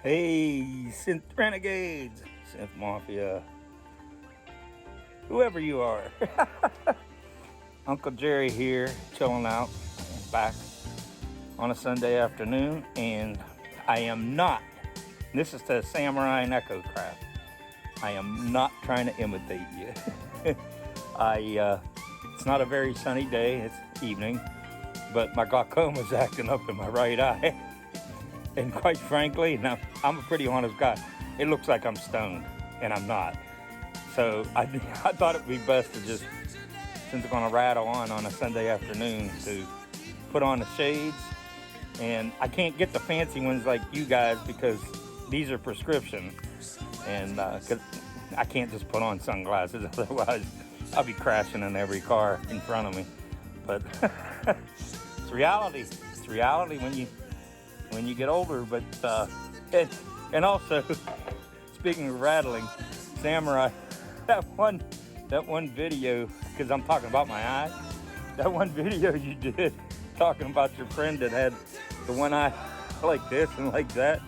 Hey, Synth Renegades, Synth Mafia, whoever you are. Uncle Jerry here, chilling out, back on a Sunday afternoon, and I am not, this is the Samurai and Echo Craft. I am not trying to imitate you. It's not a very sunny day, it's evening, but my glaucoma's acting up in my right eye. And quite frankly, now I'm a pretty honest guy. It looks like I'm stoned, and I'm not. So I thought it'd be best to just, since I'm gonna rattle on a Sunday afternoon, to put on the shades. And I can't get the fancy ones like you guys because these are prescription, and cause I can't just put on sunglasses. Otherwise, I'll be crashing in every car in front of me. But it's reality. It's reality when you get older. But and also, speaking of rattling, Samurai, that one video, because I'm talking about my eye, that one video you did talking about your friend that had the one eye like this and like that,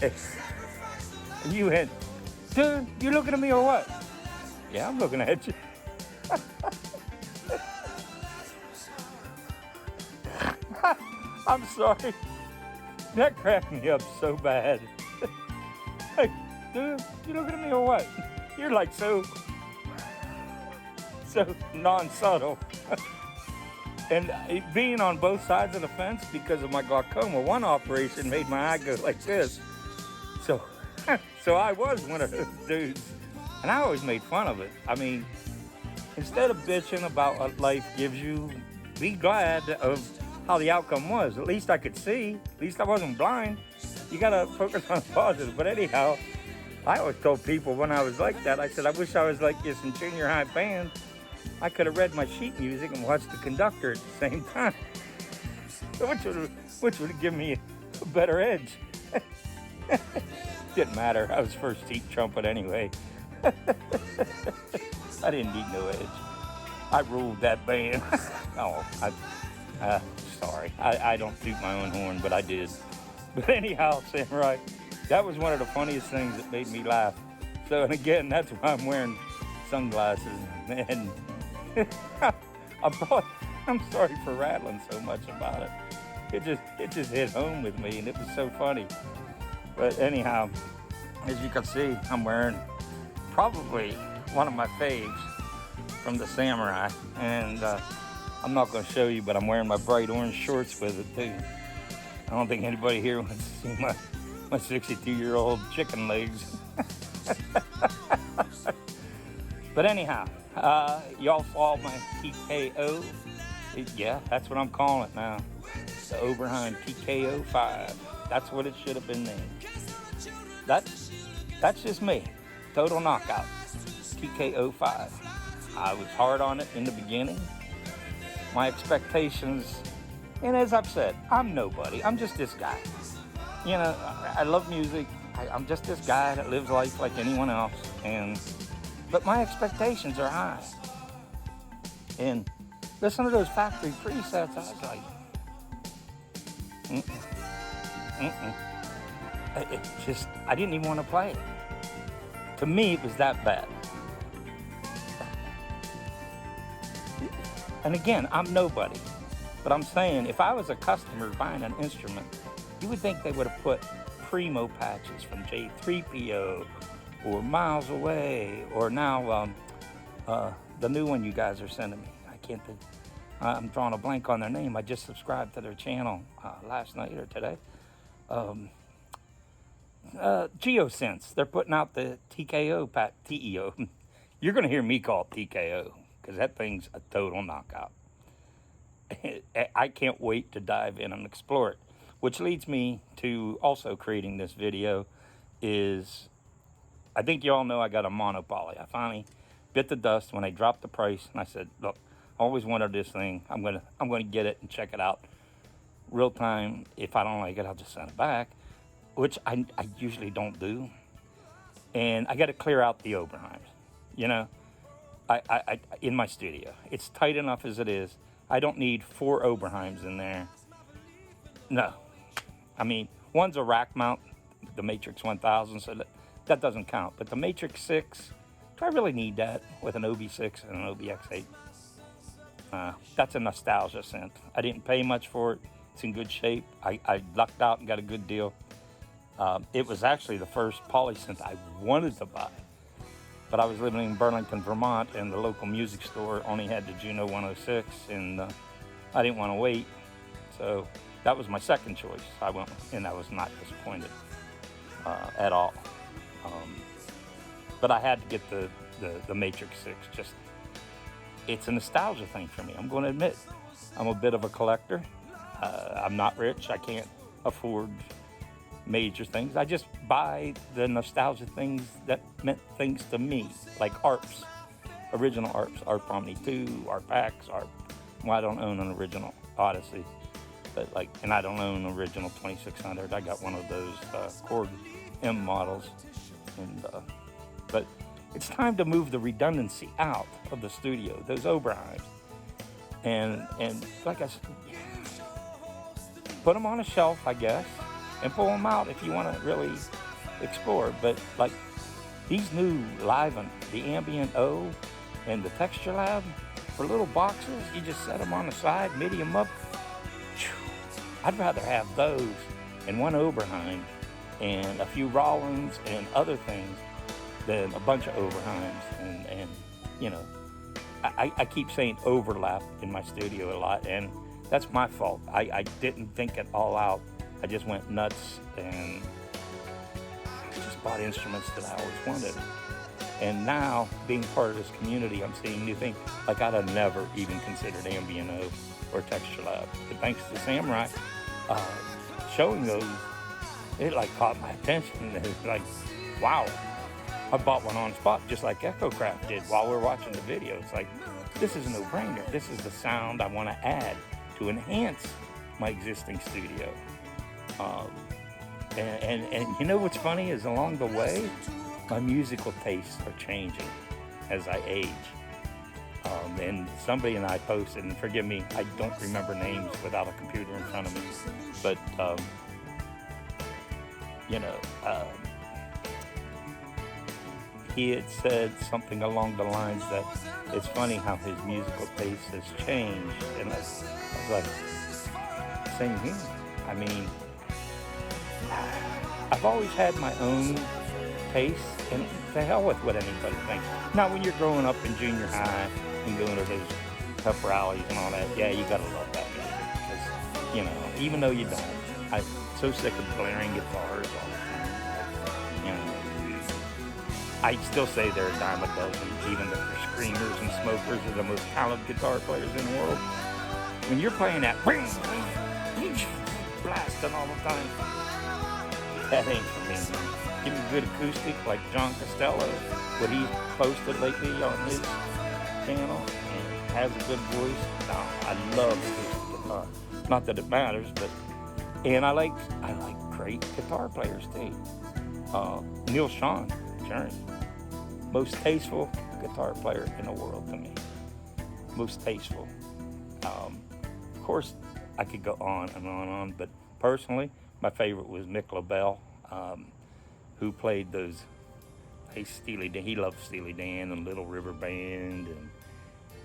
and you went, dude, you looking at me or what? Yeah, I'm looking at you. I'm sorry. That cracked me up so bad. Hey, dude, you looking at me or what? You're like so non-subtle. And being on both sides of the fence because of my glaucoma, one operation made my eye go like this. So I was one of those dudes. And I always made fun of it. I mean, instead of bitching about what life gives you, be glad of how the outcome was. At least I could see. At least I wasn't blind. You gotta focus on positive. But anyhow, I always told people when I was like that, I said, I wish I was like this in junior high band. I could have read my sheet music and watched the conductor at the same time. Which would have given me a better edge. Didn't matter. I was first seat trumpet anyway. I didn't need no edge. I ruled that band. Sorry. I don't toot my own horn, but I did. But anyhow, Samurai, that was one of the funniest things that made me laugh. So, and again, that's why I'm wearing sunglasses. And I'm sorry for rattling so much about it. It just hit home with me, and it was so funny. But anyhow, as you can see, I'm wearing probably one of my faves from the Samurai, and I'm not going to show you, but I'm wearing my bright orange shorts with it too. I don't think anybody here wants to see my 62-year-old chicken legs. But anyhow, y'all saw my TKO. Yeah, that's what I'm calling it now. The Oberheim TKO 5. That's what it should have been named. That's just me. Total knockout. TKO 5. I was hard on it in the beginning. My expectations, and as I've said, I'm nobody. I'm just this guy. You know, I love music. I'm just this guy that lives life like anyone else. But my expectations are high. And listen to those factory presets, I was like, It just, I didn't even want to play it. To me, it was that bad. And again, I'm nobody. But I'm saying, if I was a customer buying an instrument, you would think they would have put Primo patches from J3PO or Miles Away, or now the new one you guys are sending me. I can't think. I'm drawing a blank on their name. I just subscribed to their channel last night or today. GeoSense. They're putting out the TKO TEO. You're going to hear me call it TKO because that thing's a total knockout. I can't wait to dive in and explore it. Which leads me to also creating this video is, I think you all know I got a monopoly. I finally bit the dust when I dropped the price, and I said, look, I always wanted this thing. I'm gonna get it and check it out real time. If I don't like it, I'll just send it back, which I usually don't do. And I got to clear out the Oberheims. You know, I in my studio, it's tight enough as it is. I don't need 4 Oberheims in there. No, I mean, one's a rack mount the Matrix 1000, so that doesn't count. But the Matrix 6, do I really need that with an OB6 and an OBX8? That's a nostalgia synth. I didn't pay much for it. It's in good shape. I lucked out and got a good deal. It was actually the first polysynth I wanted to buy. But I was living in Burlington, Vermont, and the local music store only had the Juno 106, and I didn't want to wait. So that was my second choice. I went, and I was not disappointed at all. But I had to get the Matrix 6. Just, it's a nostalgia thing for me. I'm going to admit, I'm a bit of a collector. I'm not rich. I can't afford major things. I just buy the nostalgia things that meant things to me, like ARPs, original ARPs, ARP Omni 2, ARP X, ARP. Well, I don't own an original Odyssey, but and I don't own an original 2600. I got one of those Korg M models, and but it's time to move the redundancy out of the studio, those Oberheims, and like I said, put them on a shelf, I guess, and pull them out if you want to really explore. But like these new Liven, the Ambient O and the Texture Lab, for little boxes, you just set them on the side, MIDI them up. I'd rather have those and one Oberheim and a few Rollins and other things than a bunch of Oberheims. And you know, I keep saying overlap in my studio a lot, and that's my fault. I didn't think it all out. I just went nuts and just bought instruments that I always wanted. And now, being part of this community, I'm seeing new things. Like I'd have never even considered Ambient O or Texture Lab. But thanks to Samurai showing those, it like caught my attention. It's like, wow. I bought one on spot, just like EchoCraft did while we were watching the video. It's like, this is a no-brainer. This is the sound I want to add to enhance my existing studio. And you know what's funny is along the way, my musical tastes are changing as I age. And somebody and I posted, and forgive me, I don't remember names without a computer in front of me, but he had said something along the lines that it's funny how his musical taste has changed. And I was like, same here. I mean, I've always had my own taste, and to hell with what anybody thinks. Now, when you're growing up in junior high and going to those pep rallies and all that, yeah, you gotta love that music. Because, you know, even though you don't, I'm so sick of blaring guitars all the time. You know, I still say they're a dime a dozen, even if they're screamers and smokers are the most talented guitar players in the world. When you're playing that blasting all the time, that ain't for me, man. Give me good acoustic like John Costello, what he posted lately on his channel, and has a good voice. No, I love acoustic guitar. Not that it matters, but and I like great guitar players too. Neil Sean, Journey, most tasteful guitar player in the world to me. Most tasteful. Of course, I could go on and on and on, but personally, my favorite was Mick LaBelle, who played those. Steely Dan. He loved Steely Dan and Little River Band, and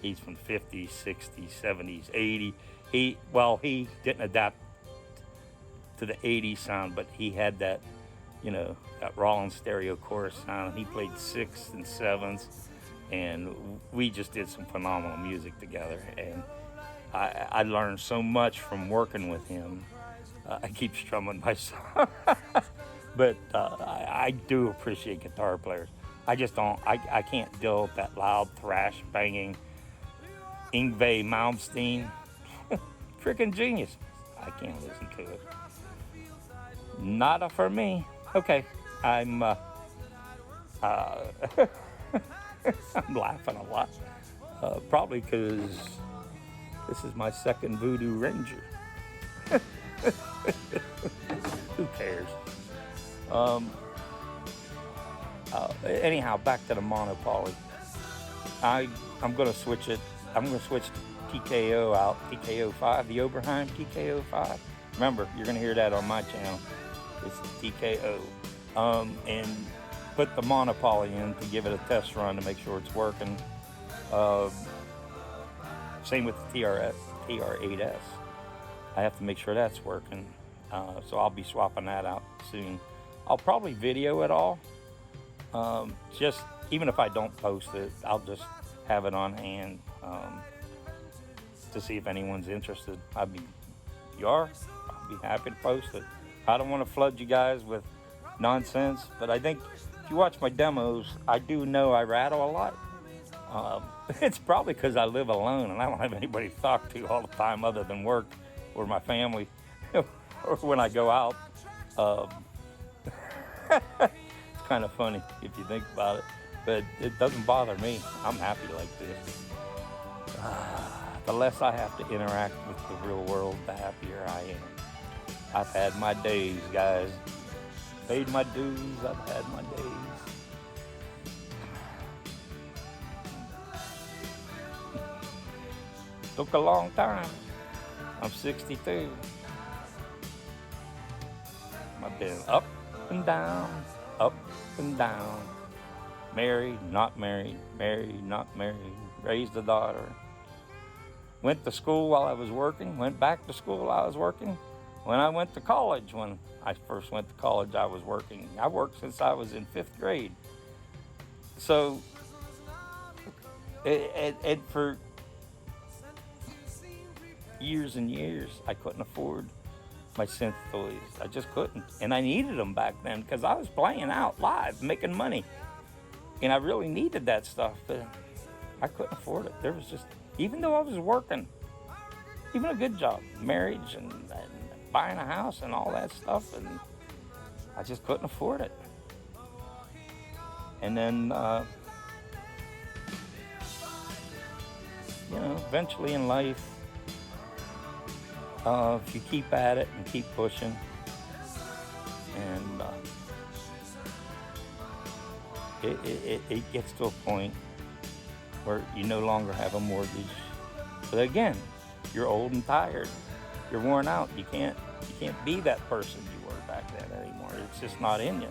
he's from 50s, 60s, 70s, 80s. He didn't adapt to the 80s sound, but he had that, you know, that Rollins stereo chorus sound. He played 6s and 7s, and we just did some phenomenal music together. And I learned so much from working with him. I keep strumming my song. But I do appreciate guitar players. I just don't, I can't deal with that loud thrash banging. Yngwie Malmsteen, freaking genius. I can't listen to it. Not for me. Okay, I'm I'm laughing a lot. Probably because this is my second Voodoo Ranger. Who cares? Anyhow, back to the mono poly. I'm going to switch it. I'm going to switch TKO out, TKO 5, the Oberheim TKO 5. Remember, you're going to hear that on my channel. It's TKO. And put the monopoly in to give it a test run to make sure it's working. Same with the TR8S. I have to make sure that's working. So I'll be swapping that out soon. I'll probably video it all. Just even if I don't post it, I'll just have it on hand to see if anyone's interested. I'll be happy to post it. I don't want to flood you guys with nonsense, but I think if you watch my demos, I do know I rattle a lot. It's probably because I live alone and I don't have anybody to talk to all the time other than work or my family or when I go out. It's kind of funny if you think about it, but it doesn't bother me. I'm happy like this. The less I have to interact with the real world, the happier I am. I've had my days, guys. Paid my dues, I've had my days. Took a long time. I'm 62. I've been up and down, up and down. Married, not married, married, not married. Raised a daughter. Went to school while I was working, went back to school while I was working. When I went to college, when I first went to college, I was working. I worked since I was in 5th grade. So, and for years and years, I couldn't afford my synth toys. I just couldn't. And I needed them back then because I was playing out live, making money. And I really needed that stuff, but I couldn't afford it. There was just, even though I was working, even a good job, marriage and buying a house and all that stuff, and I just couldn't afford it. And then, eventually in life, if you keep at it and keep pushing, and it gets to a point where you no longer have a mortgage. But again, you're old and tired. You're worn out. You can't be that person you were back then anymore. It's just not in you.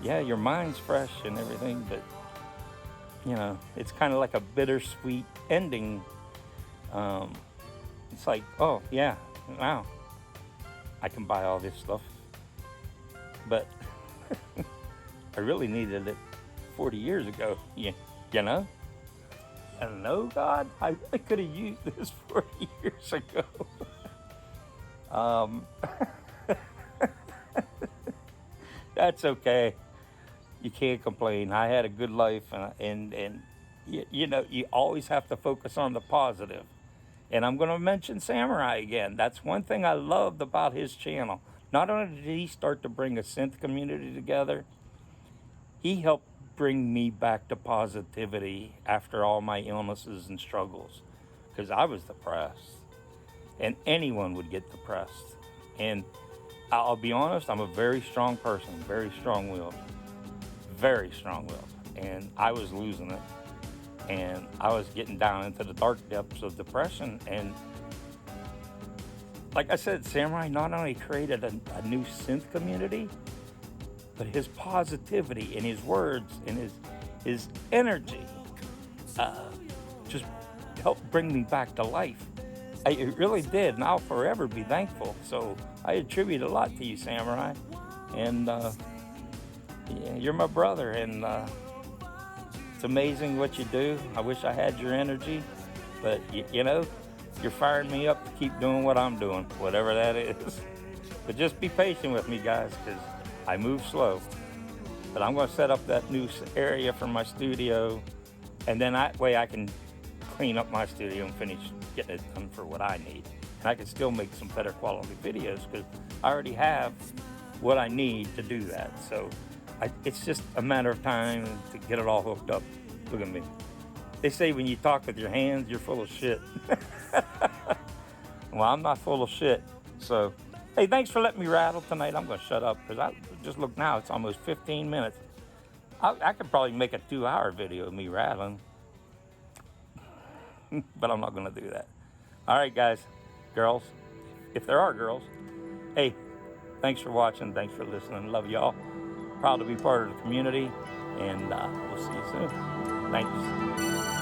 Yeah, your mind's fresh and everything, but it's kind of like a bittersweet ending. It's like, oh yeah, wow, I can buy all this stuff, but I really needed it 40 years ago. You know? I don't know, God, I really could have used this 40 years ago. That's okay. You can't complain. I had a good life, and you always have to focus on the positive. And I'm going to mention Samurai again. That's one thing I loved about his channel. Not only did he start to bring a synth community together, he helped bring me back to positivity after all my illnesses and struggles, because I was depressed, and anyone would get depressed. And I'll be honest, I'm a very strong person, very strong-willed, and I was losing it, and I was getting down into the dark depths of depression. And like I said, Samurai not only created a new synth community, but his positivity and his words and his energy just helped bring me back to life. It really did, and I'll forever be thankful. So I attribute a lot to you, Samurai. And you're my brother, and it's amazing what you do. I wish I had your energy, but you're firing me up to keep doing what I'm doing, whatever that is. But just be patient with me, guys, because I move slow. But I'm going to set up that new area for my studio, and then that way I can clean up my studio and finish getting it done for what I need. And I can still make some better quality videos because I already have what I need to do that. So it's just a matter of time to get it all hooked up. Look at me. They say when you talk with your hands, you're full of shit. Well, I'm not full of shit. So, hey, thanks for letting me rattle tonight. I'm going to shut up because I just look now. It's almost 15 minutes. I could probably make a 2-hour video of me rattling. But I'm not going to do that. All right, guys, girls, if there are girls, hey, Thanks for watching. Thanks for listening. Love y'all. Proud to be part of the community, and we'll see you soon. Thanks.